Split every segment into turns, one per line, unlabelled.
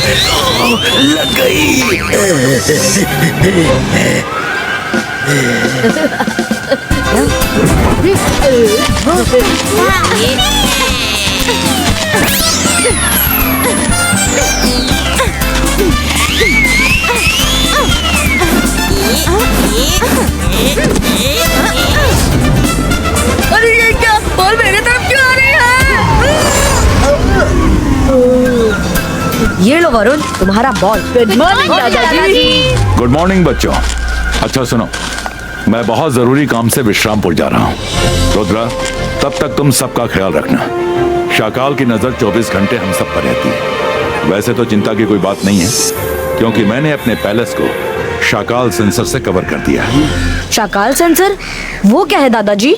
लग गई।
अरे ये क्या, बॉल मेरे तरफ क्यों आ रही है?
ये लो वरुण, तुम्हारा बॉल।
गुड मॉर्निंग दादाजी।
गुड मॉर्निंग बच्चों। अच्छा सुनो, मैं बहुत जरूरी काम से विश्रामपुर जा रहा हूँ। रुद्रा, तब तक तुम सबका ख्याल रखना। शाकाल की नजर 24 घंटे हम सब पर रहती है। वैसे तो चिंता की कोई बात नहीं है, क्योंकि मैंने अपने पैलेस को शाकाल सेंसर से कवर कर दिया है।
शाकाल सेंसर? वो क्या है दादाजी?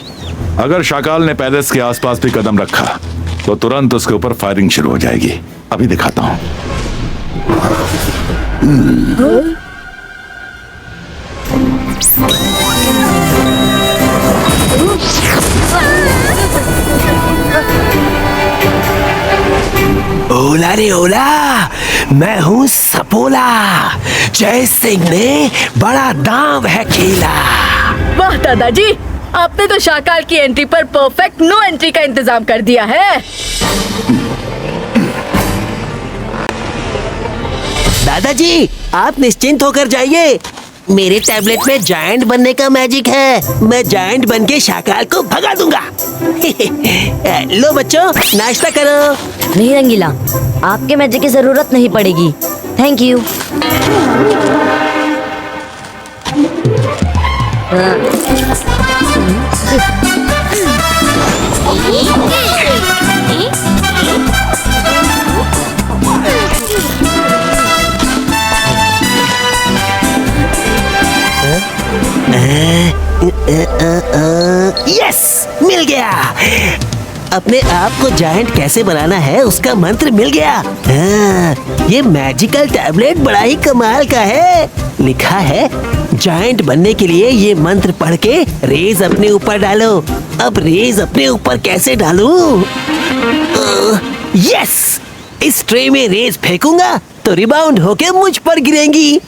अगर शाकाल ने पैलेस के आसपास भी कदम रखा तो तुरंत उसके ऊपर फायरिंग शुरू हो जाएगी। अभी दिखाता हूँ।
ओला रे ओला, मैं हूँ सपोला। जय सिंह ने बड़ा दांव है खेला।
वाह दादाजी, आपने तो शाकाल की एंट्री पर परफेक्ट नो एंट्री का इंतजाम कर दिया है।
दादाजी, आप निश्चिंत होकर जाइए। मेरे टैबलेट में जायंट बनने का मैजिक है। मैं जायंट बन के शाकाल को भगा दूंगा। लो बच्चों, नाश्ता करो।
नहीं रंगीला, आपके मैजिक की जरूरत नहीं पड़ेगी। Thank you.
यस, मिल गया। अपने आप को जायंट कैसे बनाना है उसका मंत्र मिल गया। ये मैजिकल टैबलेट बड़ा ही कमाल का है। लिखा है, जायंट बनने के लिए ये मंत्र पढ़ के रेज अपने ऊपर डालो। अब रेज अपने ऊपर कैसे डालूं? यस, इस ट्रे में रेज फेंकूंगा तो रिबाउंड होके मुझ पर गिरेंगी।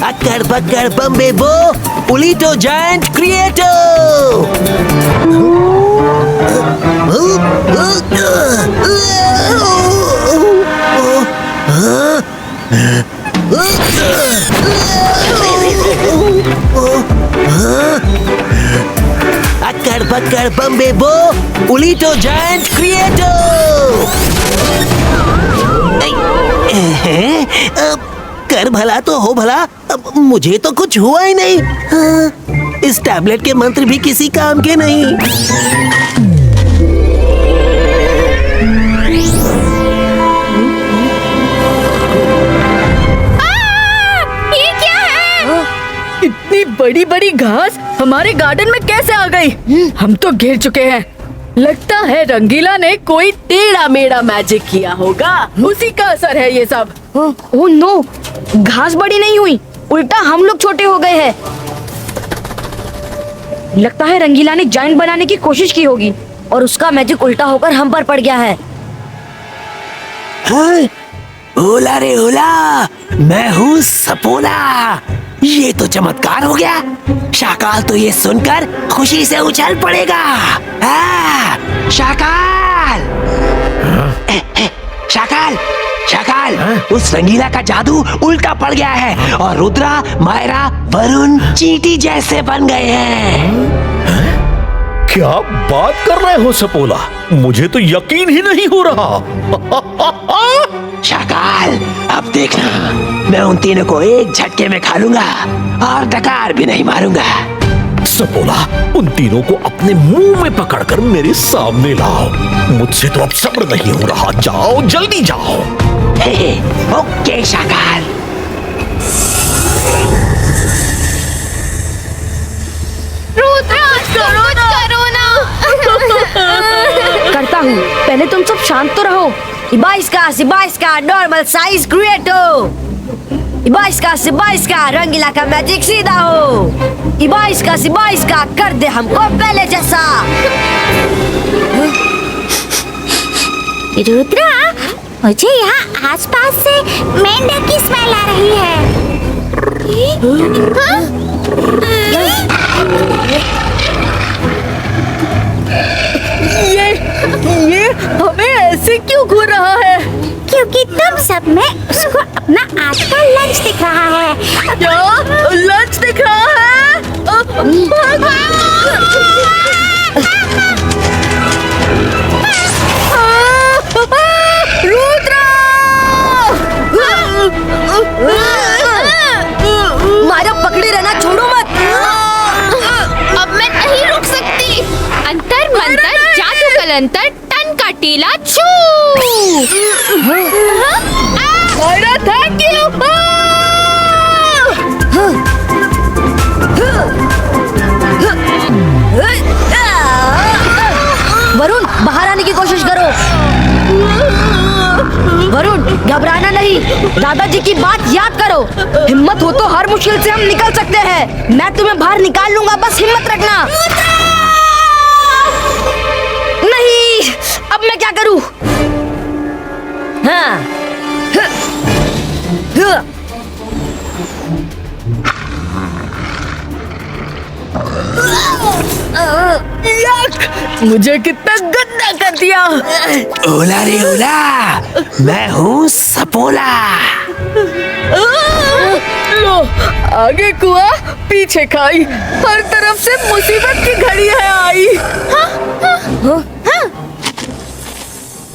अक्कड़ पक्कड़ बम्बे बो, उलीटो जायंट क्रिएटो। अक्कड़ पक्कड़ बम्बे बो, उलीटो जायंट क्रिएटो। कर भला तो हो भला, अब मुझे तो कुछ हुआ ही नहीं। इस टैबलेट के मंत्र भी किसी काम के नहीं।
ये क्या है? इतनी बड़ी बड़ी घास हमारे गार्डन में कैसे आ गई? हम तो गिर चुके हैं। लगता है रंगीला ने कोई टेढ़ा मेढ़ा मैजिक किया होगा, उसी का असर है ये सब।
ओह नो, घास बड़ी नहीं हुई, उल्टा हम लोग छोटे हो गए हैं। लगता है रंगीला ने जायंट बनाने की कोशिश की होगी और उसका मैजिक उल्टा होकर हम पर पड़ गया है।
हाँ? ओला रे ओला, मैं हूँ सपोला। ये तो चमत्कार हो गया। शाकाल तो ये सुनकर खुशी से उछल पड़ेगा। शाकाल, शाकाल, शाकाल, उस रंगीला का जादू उल्टा पड़ गया है और रुद्रा, मायरा, वरुण चींटी जैसे बन गए हैं।
क्या बात कर रहे हो सपोला? मुझे तो यकीन ही नहीं हो रहा।
शाकाल, अब देखना, मैं उन तीनों को एक झटके में खा लूंगा और डकार भी नहीं मारूंगा।
सपोला, उन तीनों को अपने मुंह में पकड़कर मेरे सामने लाओ। मुझसे तो अब सब्र नहीं हो रहा। जाओ, जल्दी जाओ।
ओके शाकाल।
करता हूँ, पहले तुम सब शांत तो रहो। इबाइस्का, सिबाइस्का, नॉर्मल साइज क्रिएटो। इबा इसका रंगीला का मैजिक सीधा हो। इबा इसका कर दे हमको पहले जैसा।
रुद्रा, मुझे यहाँ आसपास से मेंढक की स्मेल आ रही है।
ये हमें ऐसे क्यों घूर रहा है?
क्योंकि तुम सब में उसको अपना आज का लंच दिख रहा है।
क्या लंच दिख रहा है? रुद्रा!
मारा पकड़े रहना, छोड़ो मत।
अब मैं नहीं रुक सकती। अंतर मंतर जादू कलंतर टन का टीला छू।
Myra, thank you.
वरुण, बाहर आने की कोशिश करो। वरुण, घबराना नहीं, दादाजी की बात याद करो। हिम्मत हो तो हर मुश्किल से हम निकल सकते हैं। मैं तुम्हें बाहर निकाल लूंगा, बस हिम्मत रखना। नहीं, अब मैं क्या करूं? हाँ।
मुझे कितना गंदा कर दिया।
ओला रे ओला, मैं हूँ सपोला।
लो, आगे कुआं पीछे खाई, हर तरफ से मुसीबत की घड़ी है आई।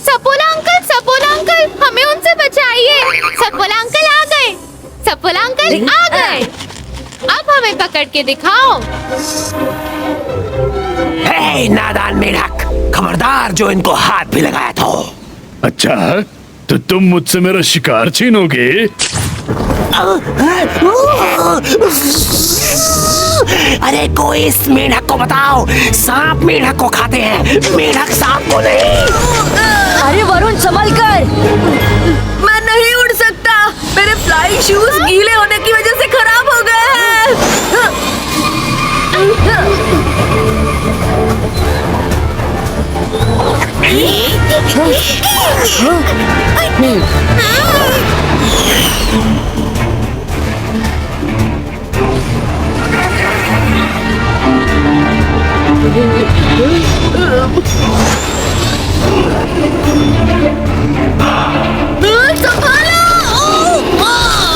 सपोला अंकल, हमें उनसे बचाइए। सपोला अंकल आ गए। सपोला अंकल आ गए। अब हमें पकड़ के दिखाओ।
हे नादान मेढक, खबरदार जो इनको हाथ भी लगाया था।
अच्छा, तो तुम मुझसे मेरा शिकार छीनोगे?
अरे कोई इस मेढक को बताओ, सांप मेढक को खाते हैं, मेढक सांप को नहीं।
अरे वरुण, संभल कर।
मैं नहीं उड़ सकता, मेरे फ्लाइंग शूज गीले होने की वजह से खराब हो गए हैं।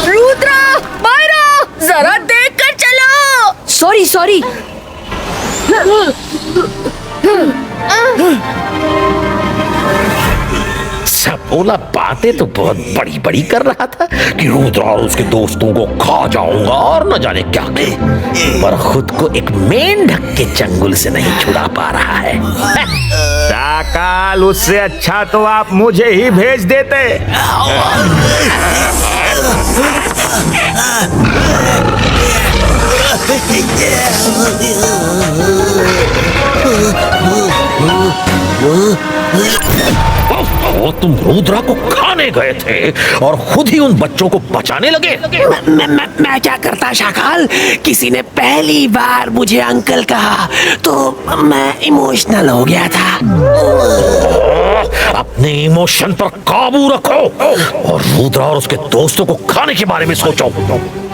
रुद्रा, मायरा, जरा देख कर चलो।
सॉरी।
सपोला बातें तो बहुत बड़ी बड़ी कर रहा था कि रुद्रा और उसके दोस्तों को खा जाऊंगा और न जाने क्या क्या, पर खुद को एक मेंढक के चंगुल से नहीं छुड़ा पा रहा है।
शाकाल, उससे अच्छा तो आप मुझे ही भेज देते।
वो तुम रुद्रा को खाने गए थे और खुद ही उन बच्चों को बचाने लगे।
मैं क्या करता शाकाल, किसी ने पहली बार मुझे अंकल कहा तो मैं इमोशनल हो गया था।
अपने इमोशन पर काबू रखो और रुद्रा और उसके दोस्तों को खाने के बारे में सोचो।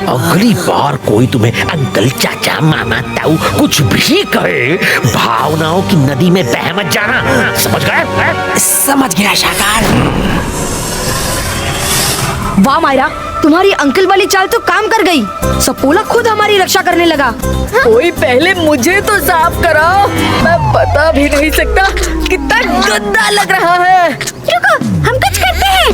अगली बार कोई तुम्हें अंकल, चाचा, मामा, ताऊ कुछ भी कहे, भावनाओं की नदी में बह मत जाना, समझ गए?
समझ गया शाकाल।
वाह मायरा, तुम्हारी अंकल वाली चाल तो काम कर गई। सपोला खुद हमारी रक्षा करने लगा।
कोई पहले मुझे तो साफ कराओ, मैं बता भी नहीं सकता कितना गंदा लग रहा है।
रुको, हम कुछ करते हैं।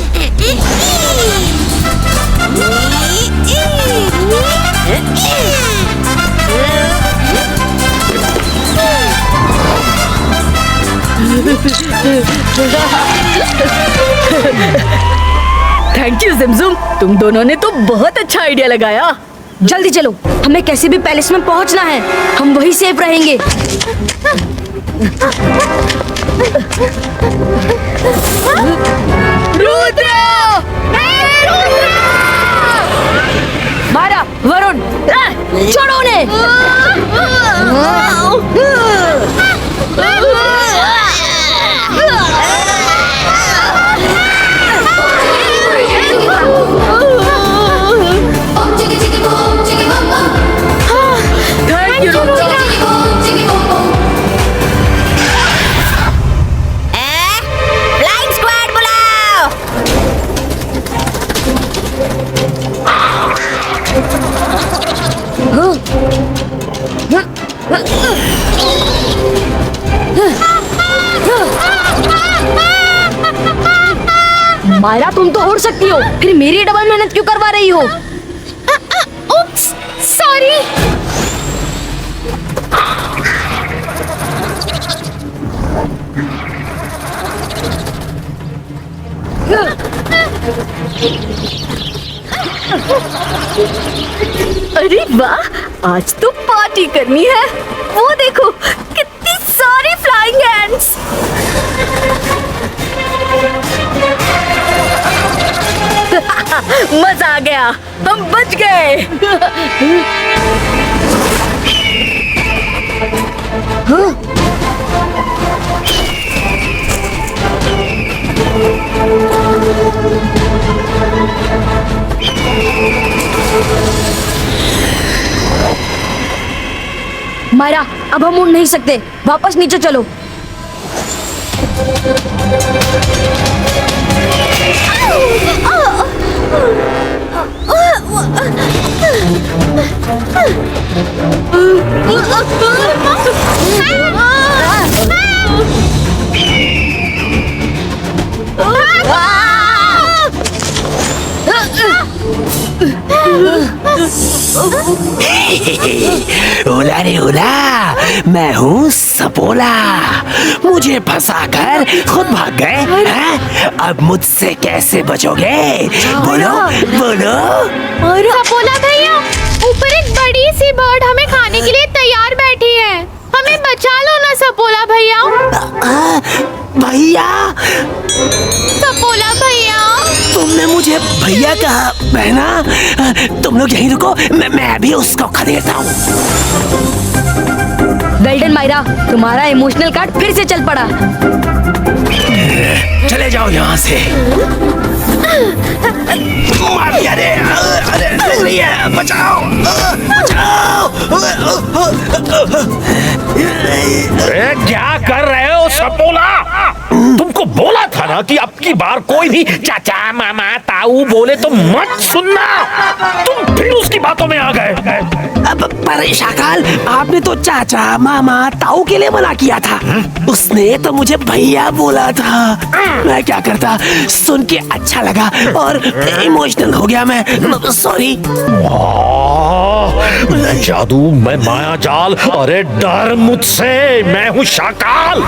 थैंक यू जिमजुम, तुम दोनों ने तो बहुत अच्छा आइडिया लगाया।
जल्दी चलो, हमें कैसे भी पैलेस में पहुंचना है, हम वहीं सेफ रहेंगे।
रुद्रा!
रुद्रा!
मायरा तुम तो उड़ सकती हो, फिर मेरी डबल मेहनत क्यों करवा रही हो?
उप्स, सॉरी।
अरे वाह, आज तो पार्टी करनी है। वो देखो कितनी सारी फ्लाइंग एंट्स। मजा आ गया, हम बच गए।
मायरा अब हम उड़ नहीं सकते, वापस नीचे चलो।
ओला रे ओला, मैं हूँ सपोला। मुझे फंसाकर खुद भाग गए हैं? अब मुझसे कैसे बचोगे? बोलो बोलो।
सपोला भैया, ऊपर एक बड़ी सी बर्ड हमें खाने के लिए तैयार बैठी है। हमें बचा लो ना सपोला भैया।
भैया,
सपोला भैया,
तुमने मुझे भैया कहा बहना। तुम लोग यहीं रुको, मैं भी उसको खदेड़ता हूँ।
वेल डन मायरा, तुम्हारा इमोशनल कार्ड फिर से चल पड़ा।
चले जाओ यहाँ से। माफिया रे, अरे लग रही है, बचाओ बचाओ।
अरे क्या कर रहे हो सपोला? तुमको बोला था ना कि अब की बार कोई भी चाचा मामा ताऊ बोले तो मत सुनना। तुम फिर उसकी बातों में आ गए।
अब पर शाकाल, आपने तो चाचा मामा ताऊ के लिए मना किया था। उसने तो मुझे भैया बोला था। मैं क्या करता, सुन के अच्छा लगा और इमोशनल हो गया मैं। सॉरी।
मैं जादू, मैं माया जाल, अरे डर मुझसे, मैं हूँ शाकाल।